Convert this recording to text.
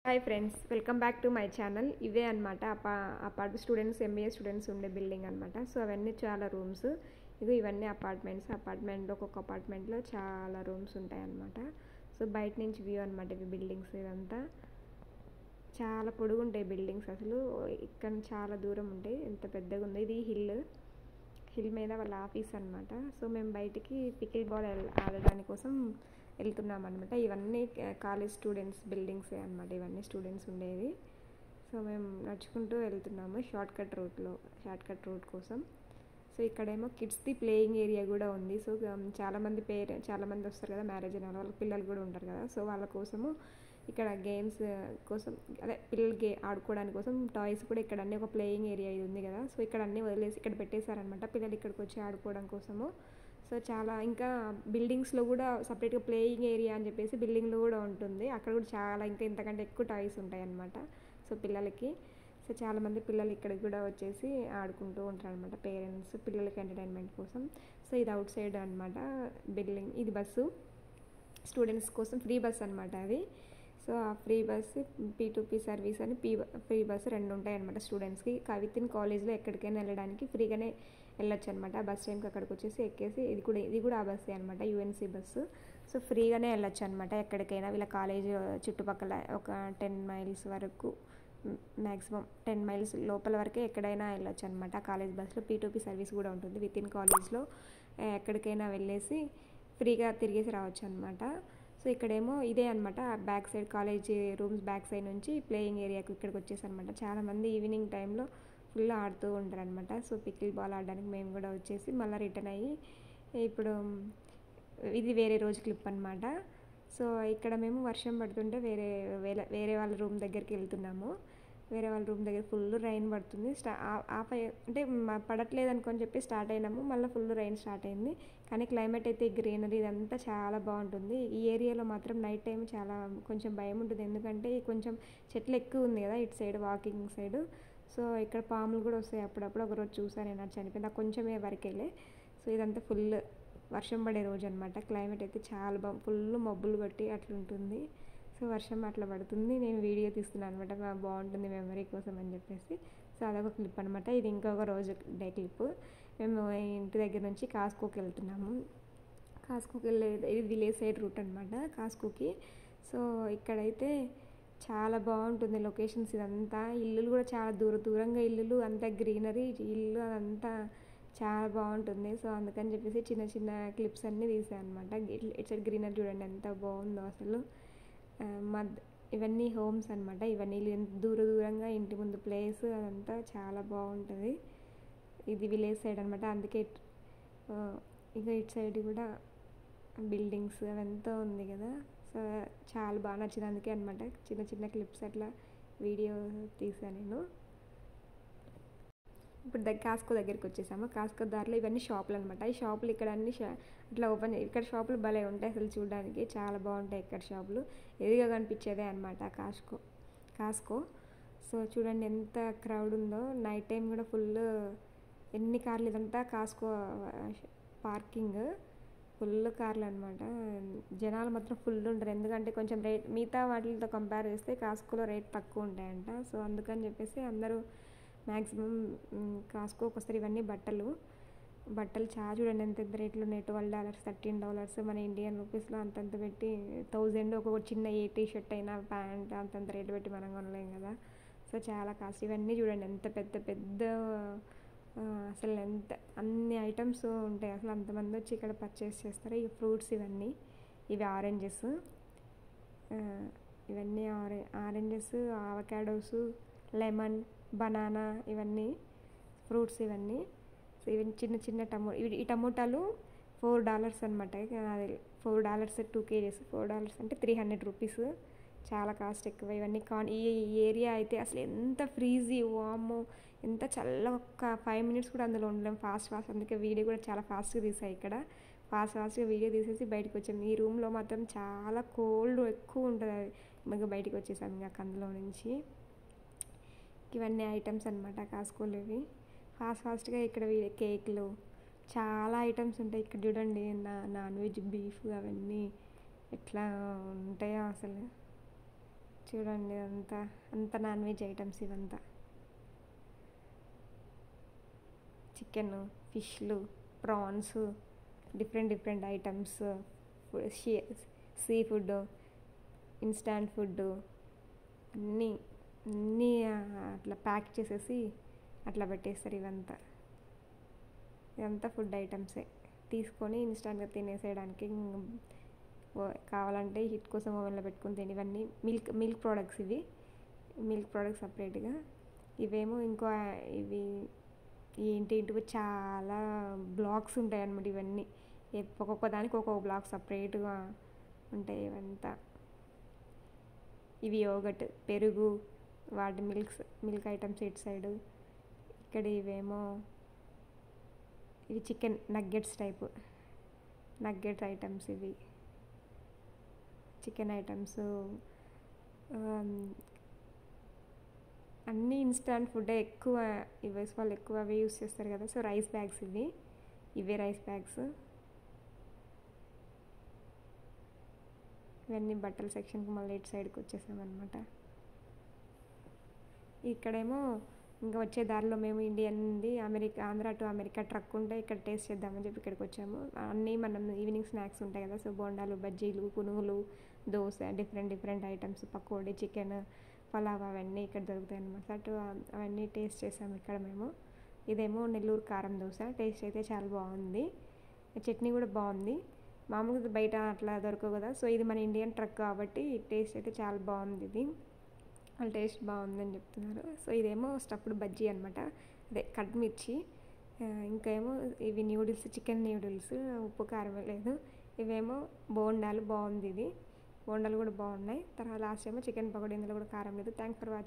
Hi friends, welcome back to my channel. ఇవే అనమాట students, MBA students ఉండే building అనమాట. సో అవన్నీ చాలా రూమ్స్. ఇవన్నీ అపార్ట్మెంట్లో ఒక్కొక్క అపార్ట్మెంట్లో చాలా రూమ్స్ ఉంటాయి అనమాట. సో బయట నుంచి వ్యూ అనమాట ఇవి బిల్డింగ్స్. ఇదంతా చాలా పొడుగు ఉంటాయి బిల్డింగ్స్. అసలు ఇక్కడ చాలా దూరం ఉంటాయి. ఎంత పెద్దగా ఉంది. ఇది హిల్ మీద వాళ్ళ ఆఫీస్ అనమాట. సో మేము బయటికి పికిల్ బాల్ ఆడడానికి కోసం వెళ్తున్నాం అనమాట. ఇవన్నీ కాలేజ్ స్టూడెంట్స్ బిల్డింగ్సే అనమాట. ఇవన్నీ స్టూడెంట్స్ ఉండేవి. సో మేము నడుచుకుంటూ వెళ్తున్నాము షార్ట్ కట్ రూట్ కోసం. సో ఇక్కడేమో కిడ్స్ది ప్లేయింగ్ ఏరియా కూడా ఉంది. సో చాలామంది వస్తారు కదా, మ్యారేజ్ అయిన వాళ్ళ పిల్లలు కూడా ఉంటారు కదా. సో వాళ్ళ కోసము ఇక్కడ గేమ్స్ కోసం, అదే పిల్లలకి ఆడుకోవడానికి కోసం టాయ్స్ కూడా ఇక్కడ అన్నీ, ఒక ప్లేయింగ్ ఏరియా ఇది ఉంది కదా. సో ఇక్కడ అన్నీ వదిలేసి ఇక్కడ పెట్టేశారనమాట పిల్లలు ఇక్కడికి వచ్చి ఆడుకోవడం కోసము. సో చాలా ఇంకా బిల్డింగ్స్లో కూడా సపరేట్గా ప్లేయింగ్ ఏరియా అని చెప్పేసి బిల్డింగ్లో కూడా ఉంటుంది. అక్కడ కూడా చాలా ఇంకా ఇంతకంటే ఎక్కువ టాయ్స్ ఉంటాయి అన్నమాట. సో పిల్లలకి, సో చాలామంది పిల్లలు ఇక్కడికి కూడా వచ్చేసి ఆడుకుంటూ ఉంటారు అనమాట, పేరెంట్స్ పిల్లలకి ఎంటర్టైన్మెంట్ కోసం. సో ఇది అవుట్ సైడ్ అనమాట బిల్డింగ్. ఇది బస్సు స్టూడెంట్స్ కోసం ఫ్రీ బస్ అనమాట అది. సో ఆ ఫ్రీ బస్సు P2P సర్వీస్ అని ఫ్రీ బస్సు రెండు ఉంటాయి అనమాట స్టూడెంట్స్కి. విత్ ఇన్ కాలేజ్లో ఎక్కడికైనా వెళ్ళడానికి ఫ్రీగానే వెళ్ళొచ్చు అనమాట. బస్ టైంకి అక్కడికి వచ్చేసి ఎక్కేసి, ఇది కూడా ఆ బస్సే అనమాట, UNC బస్సు. సో ఫ్రీగానే వెళ్ళొచ్చు అనమాట ఎక్కడికైనా. వీళ్ళ కాలేజ్ చుట్టుపక్కల ఒక 10 మైల్స్ వరకు, మ్యాక్సిమం 10 మైల్స్ లోపల వరకే ఎక్కడైనా వెళ్ళొచ్చు అనమాట కాలేజ్ బస్సులో. P2P సర్వీస్ కూడా ఉంటుంది. విత్ ఇన్ కాలేజ్లో ఎక్కడికైనా వెళ్ళేసి ఫ్రీగా తిరిగేసి రావచ్చు అనమాట. సో ఇక్కడేమో ఇదే అనమాట back side, college rooms back side నుంచి ప్లేయింగ్ ఏరియాకి ఇక్కడికి వచ్చేసి అనమాట. చాలామంది ఈవినింగ్ టైంలో ఫుల్ ఆడుతూ ఉంటారు అనమాట. సో పికిల్ బాల్ ఆడడానికి మేము కూడా వచ్చేసి మళ్ళీ రిటర్న్ అయ్యి, ఇప్పుడు ఇది వేరే రోజు క్లిప్ అనమాట. సో ఇక్కడ మేము వర్షం పడుతుంటే వేరే వాళ్ళ రూమ్ దగ్గరికి వెళ్తున్నాము. వేరే వాళ్ళ రూమ్ దగ్గర ఫుల్ రైన్ పడుతుంది. అంటే పడట్లేదు అనుకొని చెప్పి స్టార్ట్ అయినాము. మళ్ళీ ఫుల్ రైన్ స్టార్ట్ అయింది. కానీ క్లైమేట్ అయితే గ్రీనరీ ఇదంతా చాలా బాగుంటుంది. ఈ ఏరియాలో మాత్రం నైట్ టైం చాలా కొంచెం భయం ఉంటుంది. ఎందుకంటే కొంచెం చెట్లు ఎక్కువ ఉంది కదా ఇటు సైడ్, వాకింగ్ సైడ్. సో ఇక్కడ పాములు కూడా వస్తాయి అప్పుడప్పుడు. ఒకరోజు చూసాను నేను, అది చనిపోయింది కొంచెమే వరకెళ్ళే. సో ఇదంతా ఫుల్ వర్షం పడే రోజు అనమాట. క్లైమేట్ అయితే చాలా ఫుల్ మబ్బులు పట్టి అట్లుంటుంది. సో వర్షం అట్లా పడుతుంది. నేను వీడియో తీస్తున్నాను అనమాట, బాగుంటుంది మెమరీ కోసం అని చెప్పేసి. సో అదొక క్లిప్ అనమాట. ఇది ఇంకొక రోజు డే క్లిప్. మేము ఇంటి దగ్గర నుంచి కాస్కోకి వెళ్తున్నాము. కాస్కోకి ఇది విలేజ్ సైడ్ రూట్ అనమాట కాస్కోకి. సో ఇక్కడైతే చాలా బాగుంటుంది లొకేషన్స్. ఇదంతా ఇల్లులు కూడా చాలా దూరంగా ఇల్లులు, అంతా గ్రీనరీ, ఇల్లు అదంతా చాలా బాగుంటుంది. సో అందుకని చెప్పేసి చిన్న చిన్న క్లిప్స్ అన్నీ తీసాను అనమాట. ఇట్స్ గ్రీనరీ చూడండి ఎంత బాగుందో అసలు. ఇవన్నీ హోమ్స్ అనమాట. ఇవన్నీ దూరంగా ఇంటి ముందు ప్లేస్ అదంతా చాలా బాగుంటుంది. ఇది విలేజ్ సైడ్ అనమాట. అందుకే ఇక ఇటు సైడ్ కూడా బిల్డింగ్స్ అవంతా ఉంది కదా. సో చాలా బాగా నచ్చింది, అందుకే అనమాట చిన్న చిన్న క్లిప్స్ అట్లా వీడియో తీసాను నేను. ఇప్పుడు కాస్కో దగ్గరికి వచ్చేసాము. కాస్కో దారిలో ఇవన్నీ షాపులు అనమాట. ఈ షాపులు ఇక్కడ అన్ని ఇట్లా ఓపెన్, ఇక్కడ షాపులు భలే ఉంటాయి అసలు చూడడానికి, చాలా బాగుంటాయి ఇక్కడ షాపులు. ఎదురుగా కనిపించేదే అనమాట కాస్కో. సో చూడండి ఎంత క్రౌడ్ ఉందో. నైట్ టైం కూడా ఫుల్, ఎన్ని కార్లు, ఇదంతా కాస్కో పార్కింగ్, ఫుల్ కార్లు అనమాట. జనాలు మాత్రం ఫుల్ ఉంటారు. ఎందుకంటే కొంచెం రేట్ మిగతా వాటితో కంపేర్ చేస్తే కాస్కోలో రేట్ తక్కువ ఉంటాయంట. సో అందుకని చెప్పేసి అందరూ మ్యాక్సిమం కాస్కోకి వస్తారు. ఇవన్నీ బట్టలు చాలా చూడండి ఎంత రేట్లు ఉన్నాయి. $12, $13 మన ఇండియన్ రూపీస్లో అంతంత పెట్టి 1000 ఒక చిన్న టీ షర్ట్ అయినా ప్యాంట్ అంతంత రేటు పెట్టి మనం కొనలేం కదా. సో చాలా కాస్ట్. ఇవన్నీ చూడండి ఎంత పెద్ద అసలు ఎంత అన్ని ఐటమ్స్ ఉంటాయి అసలు. అంతమంది వచ్చి ఇక్కడ పర్చేస్ చేస్తారు. ఈ ఫ్రూట్స్ ఇవి ఆరెంజెస్, ఇవన్నీ ఆరెంజెస్, అవకాడోస్, లెమన్, బనానా, ఇవన్నీ ఫ్రూట్స్ ఇవన్నీ. సో ఇవన్నీ చిన్న ఈ టమోటాలు $4 అనమాట. అది $4 2 kgs. $4 అంటే 300 రూపీస్. చాలా కాస్ట్ ఎక్కువ. ఇవన్నీ ఈ ఏరియా అయితే అసలు ఎంత ఫ్రీజీ, వామ్మో ఎంత చల్ల. ఒక్క 5 మినిట్స్ కూడా అందులో ఉండలేం. ఫాస్ట్. అందుకే వీడియో కూడా చాలా ఫాస్ట్గా తీసాయి ఇక్కడ. ఫాస్ట్గా వీడియో తీసేసి బయటకు వచ్చాము. ఈ రూమ్లో మాత్రం చాలా కోల్డ్ ఎక్కువ ఉంటుంది. అది ఇంకా బయటకు వచ్చేసాము ఇంకా అందులో నుంచి. ఇవన్నీ ఐటమ్స్ అనమాట కాస్కోలో. ఇవి ఫాస్ట్గా ఇక్కడ కేక్లు చాలా ఐటమ్స్ ఉంటాయి ఇక్కడ చూడండి. నాన్ వెజ్, బీఫ్ అవన్నీ ఎట్లా ఉంటాయో అసలు చూడండి అంతా అంత నాన్ వెజ్ ఐటమ్స్ ఇవంతా చికెన్, ఫిష్లు, prawns, different items, sea food, instant food అన్నీ అన్నీ అట్లా ప్యాక్ చేసేసి అట్లా పెట్టేస్తారు. ఇదంతా ఫుడ్ ఐటమ్సే తీసుకొని ఇన్స్టాంట్గా తినేసేయడానికి. కావాలంటే హిట్ కోసం ఓవెన్లో పెట్టుకొని తిని. ఇవన్నీ మిల్క్ ప్రోడక్ట్స్, ఇవి మిల్క్ ప్రోడక్ట్స్ సపరేట్గా. ఇవేమో ఇంకో ఇవి ఏంటివి చాలా బ్లాక్స్ ఉంటాయి అన్నమాట. ఇవన్నీ ఒక్కొక్క దానికి ఒక్కొక్క బ్లాక్ సపరేట్గా ఉంటాయి. ఇవంతా ఇవి యోగట్, పెరుగు, వాటి మిల్క్ ఐటమ్స్ ఇటు సైడు. ఇక్కడ ఇవేమో ఇవి chicken nuggets type nugget items. ఇవి చికెన్ ఐటమ్స్ అన్నీ ఇన్స్టాంట్ ఫుడ్ ఎక్కువ. ఇవి వాళ్ళు ఎక్కువ అవే యూస్ చేస్తారు కదా. సో రైస్ బ్యాగ్స్ ఇవే రైస్ బ్యాగ్స్. ఇవన్నీ బట్టల సెక్షన్కి మళ్ళీ ఇటు సైడ్కి వచ్చేసామన్నమాట. ఇక్కడేమో ఇంకా వచ్చే దారిలో మేము ఇండియన్ది ఆంధ్ర టు అమెరికా ట్రక్ ఉంటే ఇక్కడ టేస్ట్ చేద్దామని చెప్పి ఇక్కడికి వచ్చాము. అన్నీ మనం ఈవినింగ్ స్నాక్స్ ఉంటాయి కదా. సో బోండాలు, బజ్జీలు, పునుగులు, dosa, different items, pakodi, chicken, pulao అవన్నీ ఇక్కడ దొరుకుతాయి అన్నమాట. అవన్నీ టేస్ట్ చేసాము ఇక్కడ మేము. ఇదేమో నెల్లూరు కారం దోశ. టేస్ట్ అయితే చాలా బాగుంది. చట్నీ కూడా బాగుంది. మామూలుగా బయట అట్లా దొరకవు కదా. సో ఇది మన ఇండియన్ ట్రక్ కాబట్టి టేస్ట్ అయితే చాలా బాగుంది. ఇది వాళ్ళ టేస్ట్ బాగుందని చెప్తున్నారు. సో ఇదేమో స్టఫ్డ్ బజ్జీ అనమాట, అదే కట్ మిర్చి. ఇంకా ఏమో ఇవి న్యూడిల్స్, చికెన్ న్యూడిల్స్, ఉప్పు కారం లేదు. ఇవేమో బోండాలు, బాగుంది. ఇది బోండాలు కూడా బాగున్నాయి. తర్వాత లాస్ట్ ఏమో చికెన్ పకోడీ, ఇందులో కూడా కారం లేదు. Thanks for watching.